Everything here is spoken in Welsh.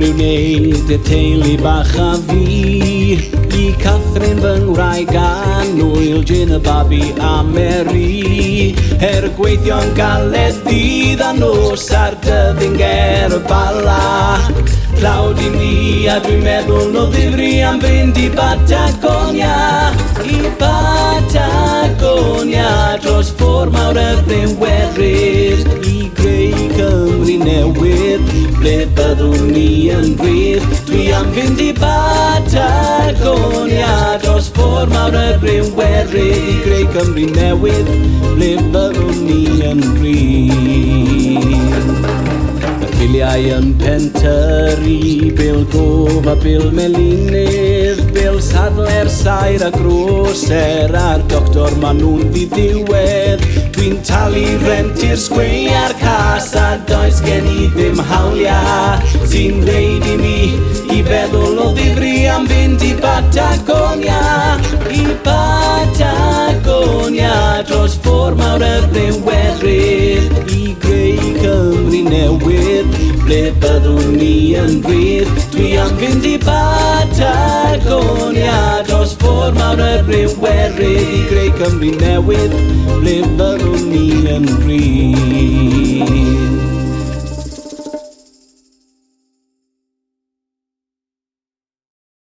Cymru wneud y teulu bach a fi I Catherine fy ngwraig a nwyl Gin y babi a Mary gweithio'n galed ddydd a nos ar dyddyn ger y bala Clawd I mi a dwi'n meddwl o ddifri am fynd I Patagonia I Patagonia dros ffordd mawr y bryn werydd I greu Cymru newydd ble byddwn ni yn bryd Dwi am fynd I Patagonia dros ffordd mawr y bryn werydd I greu Cymru newydd ble byddwn ni yn bryd Biliau yn pentyrru, bil gof a bil melinydd Bil sadler, sair a groser a'r doctor ma nhw'n ddiddiwedd Dwi'n talu rent i'r sgweiar cas a does gen I ddim hawliau Sy'n gwneud I mi I feddwl o ddifri am fynd I Patagonia I Patagonia dros ffordd mawr y bryn werydd I greu Cymru newydd ble byddwn ni yn bryd Dwi am fynd I Patagonia dros ffordd mawr y bryn werydd I greu Cymru newydd ble byddwn ni yn bryd